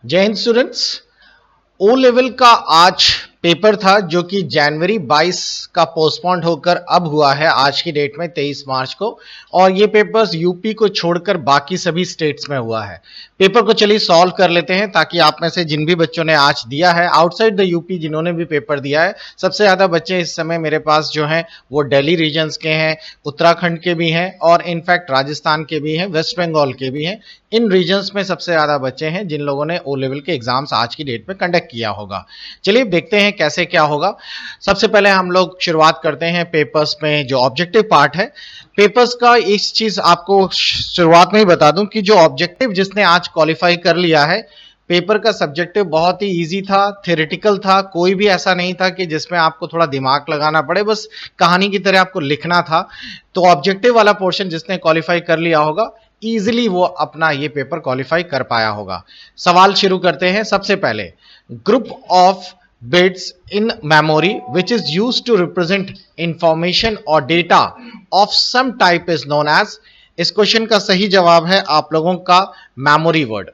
जय Hind students. O level का आज पेपर था जो कि जनवरी 22 का पोस्टपोन्ड होकर अब हुआ है आज की डेट में 23 मार्च को, और ये पेपर्स यूपी को छोड़कर बाकी सभी स्टेट्स में हुआ है। पेपर को चलिए सॉल्व कर लेते हैं ताकि आप में से जिन भी बच्चों ने आज दिया है आउटसाइड द यूपी, जिन्होंने भी पेपर दिया है, सबसे ज़्यादा बच्चे इस समय मेरे पास जो हैं वो दिल्ली रीजन्स के हैं, उत्तराखंड के भी हैं और इनफैक्ट राजस्थान के भी हैं, वेस्ट बंगाल के भी हैं। इन रीजन्स में सबसे ज़्यादा बच्चे हैं जिन लोगों ने ओ लेवल के एग्जाम्स आज की डेट में कंडक्ट किया होगा। चलिए देखते हैं कैसे क्या होगा। सबसे पहले हम लोग शुरुआत करते हैं पेपर्स में जो ऑब्जेक्टिव पार्ट है। पेपर्स का इस चीज आपको शुरुआत में ही बता दूं कि जो ऑब्जेक्टिव जिसने आज क्वालिफाई कर लिया है, पेपर का सब्जेक्टिव बहुत ही इजी था, थ्योरेटिकल था, कोई भी ऐसा नहीं था कि जिसमें आपको थोड़ा दिमाग लगाना पड़े, बस कहानी की तरह आपको लिखना था। तो ऑब्जेक्टिव वाला पोर्शन जिसने क्वालिफाई कर लिया होगा इजीली वो अपना ये पेपर क्वालिफाई कर पाया होगा। सवाल शुरू करते हैं। सबसे पहले, group of bits in memory which is used to represent information or data of some type is known as। इस क्वेश्चन का सही जवाब है आप लोगों का मेमोरी वर्ड।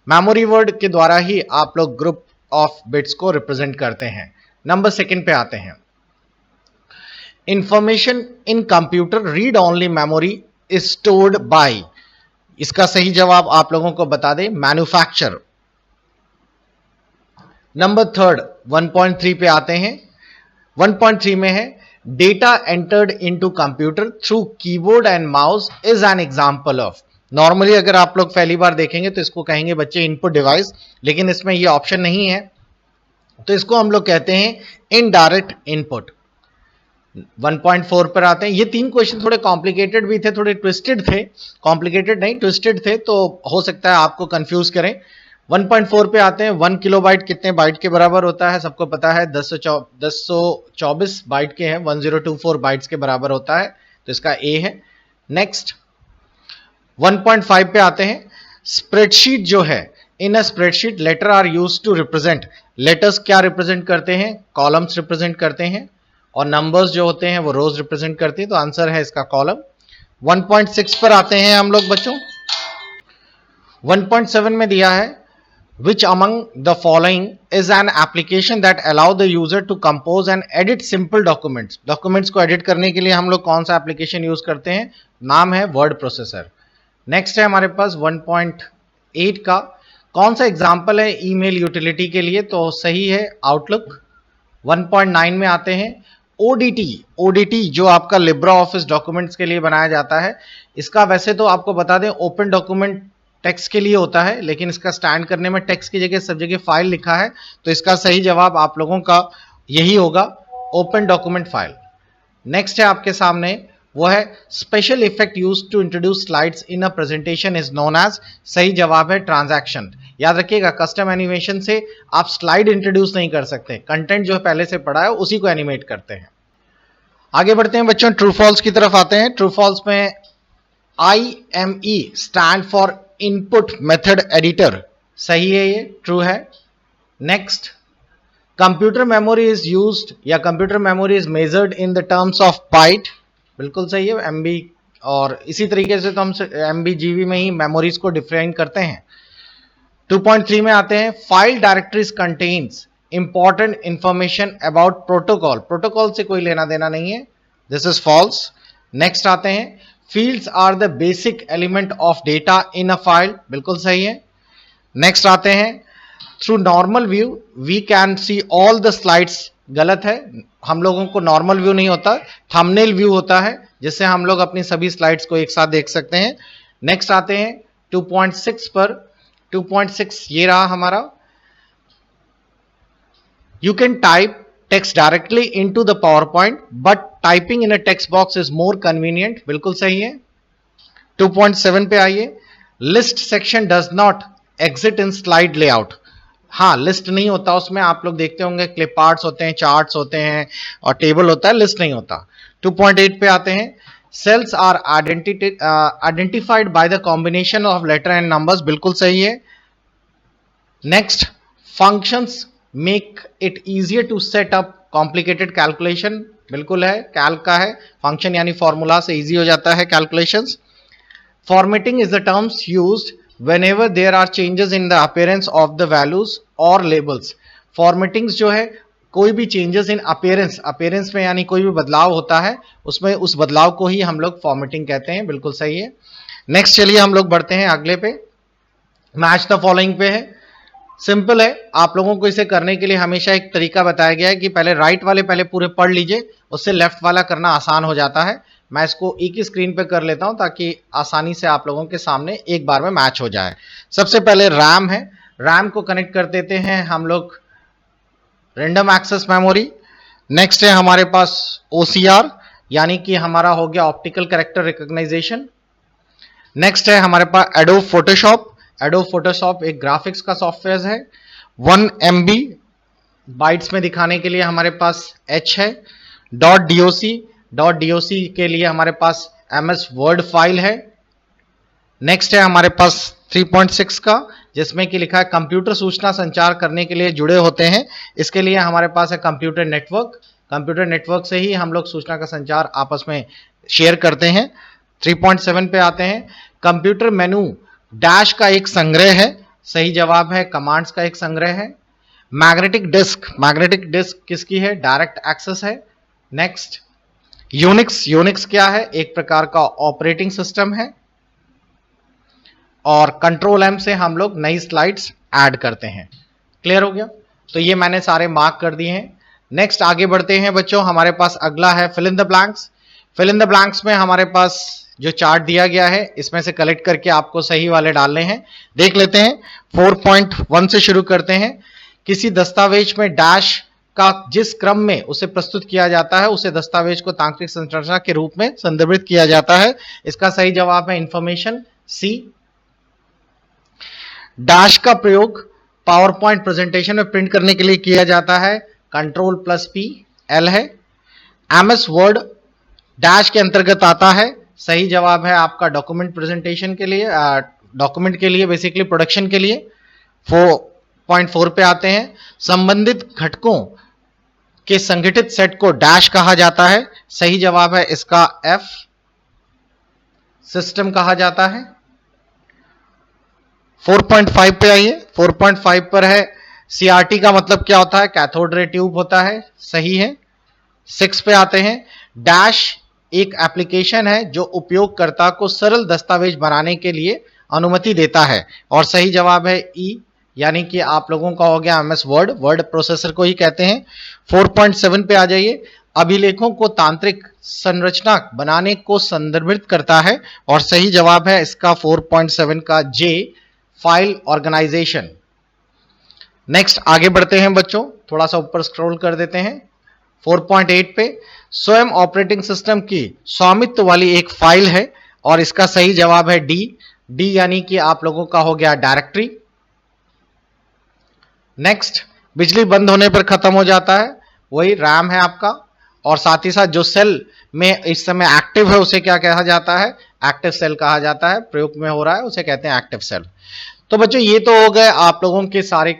मेमोरी वर्ड के द्वारा ही आप लोग ग्रुप ऑफ बिट्स को रिप्रेजेंट करते हैं। नंबर सेकंड पे आते हैं। Information in computer read only memory is stored bye. इसका सही जवाब आप लोगों को बता दें, मैन्युफैक्चर। नंबर थर्ड 1.3 पे आते हैं। 1.3 में है data entered into computer through keyboard and mouse is an example of. Normally अगर आप लोग पहली बार देखेंगे तो इसको कहेंगे बच्चे इनपुट डिवाइस, लेकिन इसमें ये ऑप्शन नहीं है तो इसको हम लोग कहते हैं इनडायरेक्ट इनपुट। 1.4 पर आते हैं। ये तीन क्वेश्चन थोड़े कॉम्प्लिकेटेड भी थे, थोड़े ट्विस्टेड थे, कॉम्प्लिकेटेड नहीं ट्विस्टेड थे, तो हो सकता है आपको कंफ्यूज करें। 1.4 पे आते हैं। 1 किलोबाइट कितने बाइट के बराबर होता है? सबको पता है 1024 बाइट के हैं, 1024 बाइट्स के बराबर होता है, तो इसका ए है। नेक्स्ट 1.5 पे आते हैं। स्प्रेडशीट जो है, in a spreadsheet letter are use to represent. Letters क्या रिप्रेजेंट करते हैं? कॉलम्स रिप्रेजेंट करते हैं, और नंबर्स जो होते हैं वो रोज रिप्रेजेंट करती है, तो आंसर है इसका कॉलम। 1.6 पर आते हैं हम लोग बच्चों। 1.7 में दिया है which among the following is an application that allow the user to compose and edit simple documents। Documents को एडिट करने के लिए हम लोग कौन सा एप्लीकेशन यूज करते हैं? नाम है वर्ड प्रोसेसर। नेक्स्ट है हमारे पास 1.8 का, कौन सा एग्जांपल है ईमेल यूटिलिटी के लिए? तो सही है आउटलुक। 1.9 में आते हैं। ओडीटी जो आपका लिब्रा ऑफिस डॉक्यूमेंट्स के लिए बनाया जाता है, इसका वैसे तो आपको बता दें ओपन डॉक्यूमेंट टेक्स्ट के लिए होता है, लेकिन इसका स्टैंड करने में टेक्स्ट की जगह सब जगह फाइल लिखा है, तो इसका सही जवाब आप लोगों का यही होगा, ओपन डॉक्यूमेंट फाइल। नेक्स्ट है आपके सामने, वो है special effect use to introduce slides in a presentation is known as. सही जवाब है ट्रांजैक्शन। याद रखिएगा, कस्टम एनिमेशन से आप स्लाइड इंट्रोड्यूस नहीं कर सकते, कंटेंट जो पहले से पड़ा है उसी को एनिमेट करते हैं। आगे बढ़ते हैं बच्चों, ट्रू फॉल्स की तरफ आते हैं। ट्रू फॉल्स में IME stand for input method editor, सही है, ये ट्रू है। Next, computer memory is used या computer memory is measured in the terms of byte, बिल्कुल सही है, MB, और इसी तरीके से तो हम MB GB में ही मेमोरीज को डिफाइन करते हैं। 2.3 में आते हैं। File directories contains important information about protocol. Protocol से कोई लेना देना नहीं है, दिस इज फॉल्स। नेक्स्ट आते हैं। Fields are the basic element of data in a file, बिल्कुल सही है। नेक्स्ट आते हैं। Through normal view we can see all the slides, गलत है, हम लोगों को नॉर्मल व्यू नहीं होता, थंबनेल व्यू होता है, जिससे हम लोग अपनी सभी स्लाइड्स को एक साथ देख सकते हैं। नेक्स्ट आते हैं 2.6 पर। 2.6 ये रहा हमारा, you can type text directly into the PowerPoint but typing in a text box is more convenient, बिल्कुल सही है। 2.7 पे आइए। List section does not exit in slide layout. हाँ, लिस्ट नहीं होता उसमें, आप लोग देखते होंगे क्लिप आर्ट्स होते हैं, चार्ट्स होते हैं और टेबल होता है, लिस्ट नहीं होता। 2.8 पे आते हैं। Cells are identified by the combination of letter and numbers, बिल्कुल सही है। Next, functions make it easier to set up complicated calculation, बिल्कुल है, कैल्क का है, फंक्शन यानी फॉर्मूला से इजी हो जाता है calculations. Formatting is the terms used whenever there are changes in the appearance of the values or labels. Formattings जो है कोई भी चेंजेस इन अपीयरेंस में यानी कोई भी बदलाव होता है उसमें उस बदलाव को ही हम लोग फॉर्मेटिंग कहते हैं, बिल्कुल सही है। नेक्स्ट चलिए हम लोग बढ़ते हैं अगले पे, मैच द फॉलोइंग पे है। सिंपल है, आप लोगों को इसे करने के लिए हमेशा एक तरीका बताया गया है कि पहले राइट वाले पहले पूरे पढ़ लीजिए, उससे लेफ्ट वाला करना आसान हो जाता है। मैं इसको एक ही स्क्रीन पे कर लेता हूं ताकि आसानी से आप लोगों के सामने एक बार में मैच हो जाए। सबसे पहले रैम है, रैम को कनेक्ट कर देते हैं हम लोग रैंडम एक्सेस मेमोरी। नेक्स्ट है हमारे पास OCR यानी कि हमारा हो गया ऑप्टिकल कैरेक्टर रिकॉग्नाइजेशन। नेक्स्ट है हमारे पास एडोब फोटोशॉप। एडोब फोटोशॉप एक ग्राफिक्स का सॉफ्टवेयर है। 1 MB बाइट्स में दिखाने के लिए हमारे पास H है। .doc के लिए हमारे पास MS वर्ड फाइल है। नेक्स्ट है हमारे पास 3.6 का, जिसमें कि लिखा है कंप्यूटर सूचना संचार करने के लिए जुड़े होते हैं, इसके लिए हमारे पास है कंप्यूटर नेटवर्क। कंप्यूटर नेटवर्क से ही हम लोग सूचना का संचार आपस में शेयर करते हैं। 3.7 पे आते हैं, कंप्यूटर मेनू डैश का एक संग्रह है, सही जवाब है कमांड्स का एक संग्रह है। मैग्नेटिक डिस्क किसकी है, डायरेक्ट एक्सेस है। नेक्स्ट यूनिक्स क्या है, एक प्रकार का ऑपरेटिंग सिस्टम है। और कंट्रोल M से हम लोग नई स्लाइड्स ऐड करते हैं। क्लियर हो गया, तो ये मैंने सारे मार्क कर दिए हैं। नेक्स्ट आगे बढ़ते हैं बच्चों, हमारे पास अगला है fill in the blanks. Fill in the blanks में हमारे पास जो चार्ट दिया गया है इसमें से कलेक्ट करके आपको सही वाले डालने हैं। देख लेते हैं, 4.1 से शुरू करते हैं। किसी दस्तावेज में डैश का जिस क्रम में उसे प्रस्तुत किया जाता है उसे दस्तावेज को तांत्रिक संरचना के रूप में संदर्भित किया जाता है। इसका सही जवाब है इंफॉर्मेशन C। डैश का प्रयोग पावर पॉइंट प्रेजेंटेशन में प्रिंट करने के लिए किया जाता है, Ctrl+P L है। MS वर्ड डैश के अंतर्गत आता है, सही जवाब है आपका डॉक्यूमेंट प्रेजेंटेशन के लिए, डॉक्यूमेंट के लिए बेसिकली प्रोडक्शन के लिए। 4.4 पे आते हैं, संबंधित घटकों के संगठित सेट को डैश कहा जाता है, सही जवाब है इसका F, सिस्टम कहा जाता है। 4.5 पे आइए, 4.5 पर है CRT का मतलब क्या होता है, कैथोड रे ट्यूब होता है, सही है। 6 पे आते हैं, डैश एक एप्लीकेशन है जो उपयोगकर्ता को सरल दस्तावेज बनाने के लिए अनुमति देता है, और सही जवाब है E, यानी कि आप लोगों का हो गया MS वर्ड प्रोसेसर को ही कहते हैं। 4.7 पे आ जाइए, अभिलेखों को तांत्रिक संरचना बनाने को संदर्भित करता है, और सही जवाब है इसका 4.7 का J, फाइल ऑर्गेनाइजेशन। नेक्स्ट आगे बढ़ते हैं बच्चों, थोड़ा सा ऊपर स्क्रॉल कर देते हैं। 4.8 पे स्वयं ऑपरेटिंग सिस्टम की स्वामित्व वाली एक फाइल है, और इसका सही जवाब है D यानी कि आप लोगों का हो गया डायरेक्टरी। नेक्स्ट, बिजली बंद होने पर खत्म हो जाता है, वही रैम है आपका, और साथ ही साथ जो सेल में इस समय एक्टिव है उसे क्या कहा जाता है, एक्टिव सेल कहा जाता है, प्रयोग में हो रहा है उसे कहते हैं एक्टिव सेल। तो बच्चों ये तो हो गए आप लोगों के सारे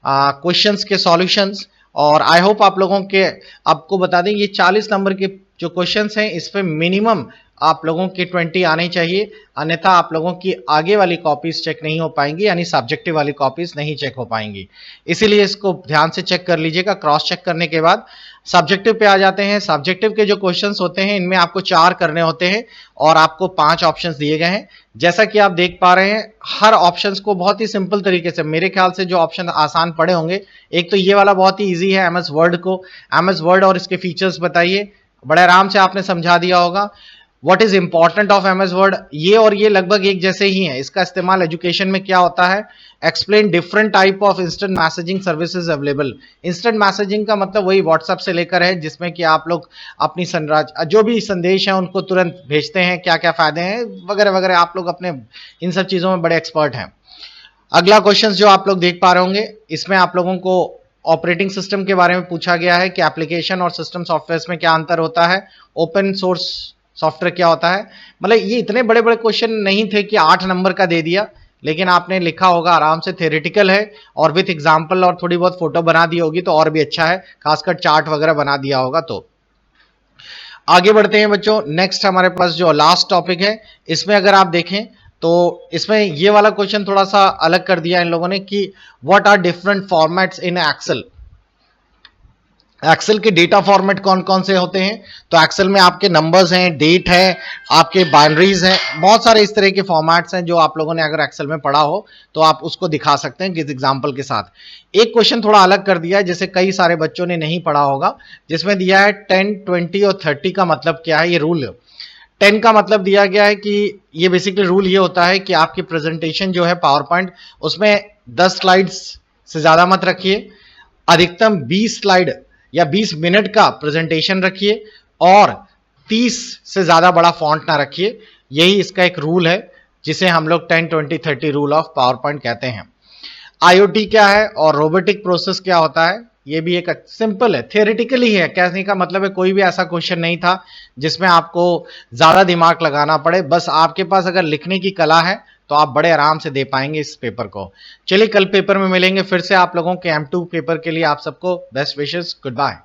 क्वेश्चंस के सॉल्यूशंस, और आई होप आप लोगों के, आपको बता दें ये 40 नंबर के जो क्वेश्चंस हैं इस पे मिनिमम आप लोगों के 20 आने चाहिए, अन्यथा आप लोगों की आगे वाली कॉपीज चेक नहीं हो पाएंगी, यानी सब्जेक्टिव वाली कॉपीज नहीं चेक हो पाएंगी। इसीलिए इसको ध्यान से चेक कर लीजिएगा। क्रॉस चेक करने के बाद सब्जेक्टिव पे आ जाते हैं। सब्जेक्टिव के जो क्वेश्चंस होते हैं इनमें आपको 4 करने होते हैं और आपको 5 ऑप्शंस दिए गए हैं। जैसा कि आप देख पा रहे हैं हर ऑप्शंस को बहुत ही सिंपल तरीके से, मेरे ख्याल से जो ऑप्शन आसान पड़े होंगे, एक तो ये वाला बहुत ही इजी है, MS वर्ड और इसके फीचर्स बताइए, बड़े आराम से आपने समझा दिया होगा। What is important of MS word, ये और ये लगभग एक जैसे ही हैं। इसका इस्तेमाल एजुकेशन में क्या होता है, explain different type of instant messaging services available. Instant messaging का मतलब वही व्हाट्सएप से लेकर है, जिसमें कि आप लोग अपनी जो भी संदेश है उनको तुरंत भेजते हैं, क्या क्या फायदे हैं वगैरह वगैरह, आप लोग अपने इन सब चीजों में बड़े एक्सपर्ट हैं। अगला क्वेश्चन जो आप लोग देख पा रहे होंगे, इसमें आप लोगों को ऑपरेटिंग सिस्टम के बारे में पूछा गया है कि एप्लीकेशन और सिस्टम सॉफ्टवेयर में क्या अंतर होता है, ओपन सोर्स सॉफ्टवेयर क्या होता है। मतलब ये इतने बड़े बड़े क्वेश्चन नहीं थे कि 8 नंबर का दे दिया, लेकिन आपने लिखा होगा आराम से, थ्योरेटिकल है और विथ एग्जाम्पल और थोड़ी बहुत फोटो बना दी होगी तो और भी अच्छा है, खासकर चार्ट वगैरह बना दिया होगा। तो आगे बढ़ते हैं बच्चों, नेक्स्ट हमारे पास जो लास्ट टॉपिक है, इसमें अगर आप देखें तो इसमें ये वाला क्वेश्चन थोड़ा सा अलग कर दिया इन लोगों ने कि what are different formats in Excel. Excel के डेटा फॉर्मेट कौन कौन से होते हैं, तो एक्सेल में आपके नंबर्स हैं, डेट है, आपके बाइनरीज हैं, बहुत सारे इस तरह के फॉर्मेट्स हैं जो आप लोगों ने अगर एक्सेल में पढ़ा हो तो आप उसको दिखा सकते हैं किस एग्जांपल के साथ। एक क्वेश्चन थोड़ा अलग कर दिया है जैसे कई सारे बच्चों ने नहीं पढ़ा होगा, जिसमें दिया है 10, 20 और 30 का मतलब क्या है। ये रूल 10 का मतलब दिया गया है कि ये बेसिकली रूल ये होता है कि आपकी प्रेजेंटेशन जो है पावर पॉइंट उसमें 10 स्लाइड्स से ज्यादा मत रखिए, अधिकतम 20 स्लाइड या 20 मिनट का प्रेजेंटेशन रखिए और 30 से ज्यादा बड़ा फॉन्ट ना रखिए। यही इसका एक रूल है जिसे हम लोग 10, 20, 30 रूल ऑफ पावर पॉइंट कहते हैं। आईओटी क्या है और रोबोटिक प्रोसेस क्या होता है, ये भी एक सिंपल है, थियोरेटिकली है। कहने का मतलब है कोई भी ऐसा क्वेश्चन नहीं था जिसमें आपको ज्यादा दिमाग लगाना पड़े, बस आपके पास अगर लिखने की कला है तो आप बड़े आराम से दे पाएंगे इस पेपर को। चलिए कल पेपर में मिलेंगे फिर से आप लोगों के M2 पेपर के लिए। आप सबको बेस्ट विशेस, गुड बाय।